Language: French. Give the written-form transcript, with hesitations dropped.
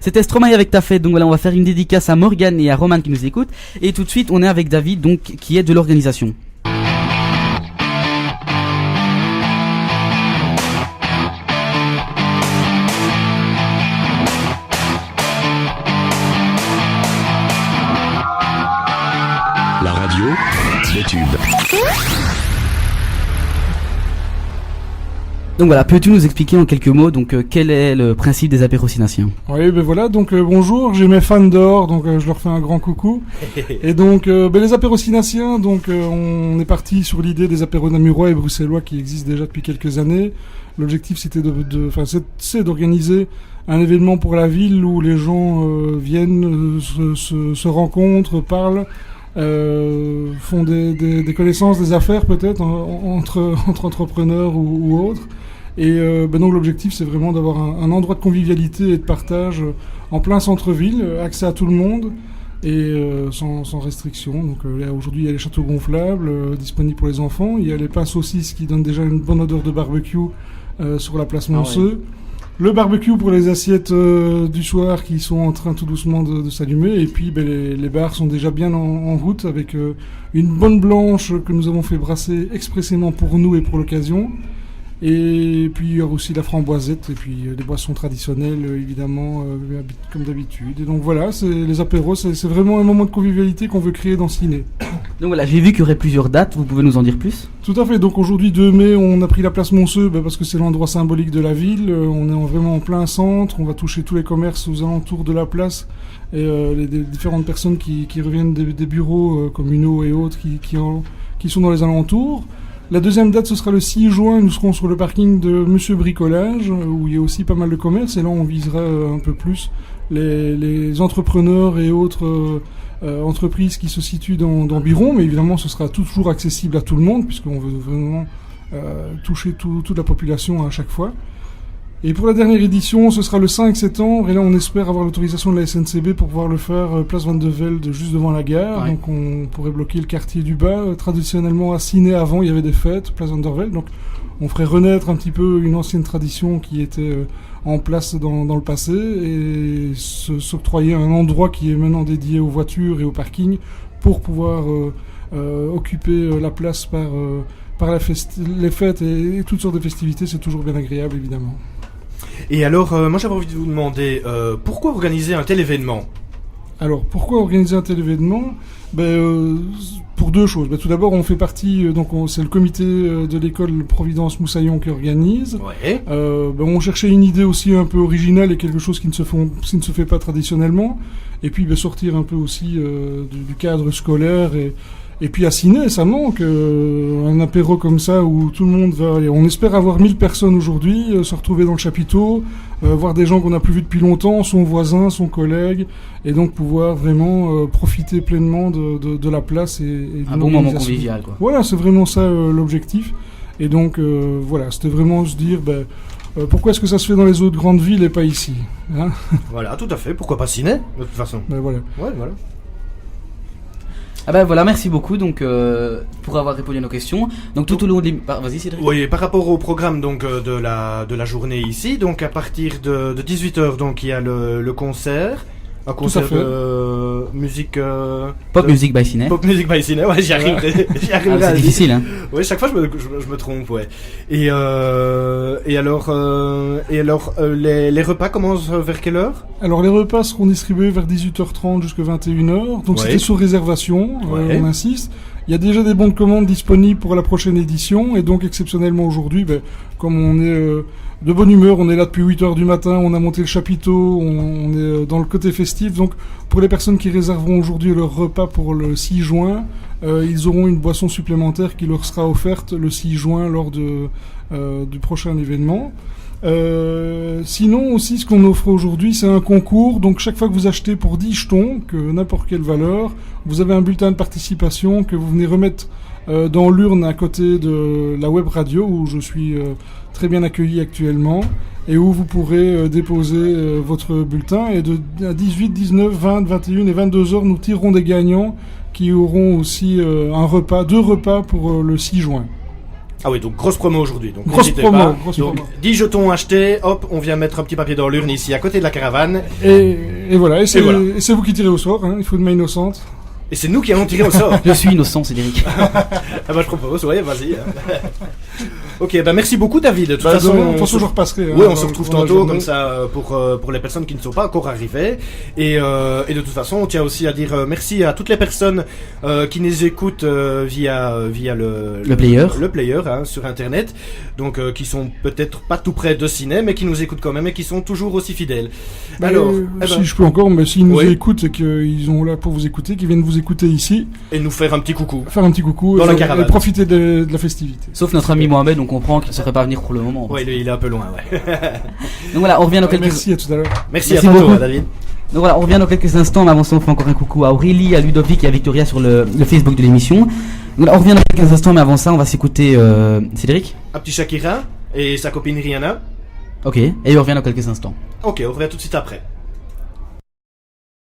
C'était Stromae avec ta fête. Donc voilà, on va faire une dédicace à Morgane et à Roman qui nous écoutent. Et tout de suite, on est avec David, donc qui est de l'organisation. La radio, les tubes. Donc voilà, peux-tu nous expliquer en quelques mots donc quel est le principe des apérocinatiens? Oui, ben voilà, donc bonjour, j'ai mes fans dehors, donc je leur fais un grand coucou. Et donc les apérocinatiens, donc on est parti sur l'idée des apéros namurois et bruxellois qui existent déjà depuis quelques années. L'objectif c'était c'est d'organiser un événement pour la ville où les gens viennent, se rencontrent, parlent. Font des connaissances, des affaires peut-être entre entrepreneurs ou autres. Et donc l'objectif c'est vraiment d'avoir un endroit de convivialité et de partage en plein centre-ville, accès à tout le monde et sans restriction. Donc là aujourd'hui il y a les châteaux gonflables disponibles pour les enfants, il y a les pains saucisses qui donnent déjà une bonne odeur de barbecue sur la place Monceux. Le barbecue pour les assiettes du soir qui sont en train tout doucement de s'allumer. Et puis les bars sont déjà bien en route avec une bonne blanche que nous avons fait brasser expressément pour nous et pour l'occasion. Et puis il y aura aussi la framboisette et puis les boissons traditionnelles évidemment comme d'habitude. Et donc voilà, les apéros, c'est vraiment un moment de convivialité qu'on veut créer dans Ciné. Donc voilà, j'ai vu qu'il y aurait plusieurs dates, vous pouvez nous en dire plus? Tout à fait, donc aujourd'hui 2 mai, on a pris la place Monceux parce que c'est l'endroit symbolique de la ville, on est vraiment en plein centre, on va toucher tous les commerces aux alentours de la place et les différentes personnes qui reviennent des bureaux communaux et autres qui sont dans les alentours. La deuxième date, ce sera le 6 juin, nous serons sur le parking de Monsieur Bricolage, où il y a aussi pas mal de commerces, et là on visera un peu plus les entrepreneurs et autres entreprises qui se situent dans Biron, mais évidemment ce sera toujours accessible à tout le monde, puisqu'on veut vraiment toucher toute la population à chaque fois. Et pour la dernière édition, ce sera le 5 septembre, et là on espère avoir l'autorisation de la SNCB pour pouvoir le faire place Van de Velde, juste devant la gare. Ouais. Donc on pourrait bloquer le quartier du bas. Traditionnellement à Ciné, avant il y avait des fêtes, place Van der Velde, donc on ferait renaître un petit peu une ancienne tradition qui était en place dans le passé, et s'octroyer un endroit qui est maintenant dédié aux voitures et au parking pour pouvoir occuper la place par les fêtes et toutes sortes de festivités. C'est toujours bien agréable évidemment. Et alors, moi j'avais envie de vous demander, pourquoi organiser un tel événement ? Alors, pourquoi organiser un tel événement ? Pour 2 choses. Tout d'abord, on fait partie, c'est le comité de l'école Providence Moussaillon qui organise. Ouais. On cherchait une idée aussi un peu originale et quelque chose qui ne se fait pas traditionnellement. Et puis sortir un peu aussi du cadre scolaire et puis à Ciné, ça manque un apéro comme ça où tout le monde va. Et on espère avoir 1000 personnes aujourd'hui, se retrouver dans le chapiteau, voir des gens qu'on n'a plus vus depuis longtemps, son voisin, son collègue, et donc pouvoir vraiment profiter pleinement de la place et un bon moment convivial, quoi. Voilà, c'est vraiment ça l'objectif. Et donc voilà, c'était vraiment se dire pourquoi est-ce que ça se fait dans les autres grandes villes et pas ici, hein? Voilà, tout à fait. Pourquoi pas Ciné, de toute façon. Voilà. Ouais, voilà. Ah voilà, merci beaucoup donc pour avoir répondu à nos questions. Donc tout au long de vas-y Cédric. Oui, par rapport au programme donc de la journée ici, donc à partir de 18h donc il y a le concert. Un concert de musique... Pop Music by Ciné. Pop Music by Ciné, ouais, j'y arriverai. C'est difficile, hein. Ouais, chaque fois je me trompe, ouais. Et alors, les repas commencent vers quelle heure ? Alors, les repas seront distribués vers 18h30 jusqu'à 21h. Donc, c'était sur réservation, on insiste. Il y a déjà des bons de commande disponibles pour la prochaine édition. Et donc, exceptionnellement aujourd'hui, comme on est de bonne humeur, on est là depuis 8h du matin, on a monté le chapiteau, on est dans le côté festif. Donc, pour les personnes qui réserveront aujourd'hui leur repas pour le 6 juin, ils auront une boisson supplémentaire qui leur sera offerte le 6 juin lors du prochain événement. Sinon aussi, ce qu'on offre aujourd'hui, c'est un concours. Donc chaque fois que vous achetez pour 10 jetons, que n'importe quelle valeur, vous avez un bulletin de participation que vous venez remettre dans l'urne à côté de la web radio où je suis très bien accueilli actuellement et où vous pourrez déposer votre bulletin. Et à 18, 19, 20, 21 et 22 heures, nous tirerons des gagnants qui auront aussi 2 repas pour le 6 juin. Ah oui, donc grosse promo aujourd'hui. Donc Grosse n'hésitez promo, pas. grosse Donc promo. 10 jetons achetés, hop, on vient mettre un petit papier dans l'urne ici à côté de la caravane. Et voilà, et c'est voilà. et c'est vous qui tirez au sort, hein, il faut une main innocente. Et c'est nous qui allons tirer au sort. Je suis innocent, Cédric. Ah bah je propose, ouais, vas-y. Ok, bah merci beaucoup David. De toute façon, De toute façon, je repasserai. oui, hein, on se retrouve dans la tantôt journée. comme ça pour les personnes qui ne sont pas encore arrivées. Et de toute façon, on tient aussi à dire merci à toutes les personnes qui nous écoutent via Le player. hein, sur internet. Donc qui sont peut-être pas tout près de ciné, mais qui nous écoutent quand même et qui sont toujours aussi fidèles. Bah, Alors, si je peux encore, mais s'ils nous Oui. écoutent et qu'ils ont là pour vous écouter, qu'ils viennent vous écouter ici, et nous faire un petit coucou. faire un petit coucou Dans la et caravane. profiter de la festivité. Sauf notre ami Mohamed, on comprend qu'il ne saurait pas venir pour le moment. Ouais, il est un peu loin, ouais. Donc voilà, on revient dans quelques Merci, à tout à l'heure. Merci Merci à tantôt, beaucoup. David. Donc voilà, on revient dans quelques instants, mais avant ça on fait encore un coucou à Aurélie, à Ludovic et à Victoria sur le Facebook de l'émission. Donc voilà, on revient dans quelques instants, mais avant ça on va s'écouter Cédric. Un petit Shakira et sa copine Rihanna. Ok, et on revient dans quelques instants. Ok, on revient tout de suite après.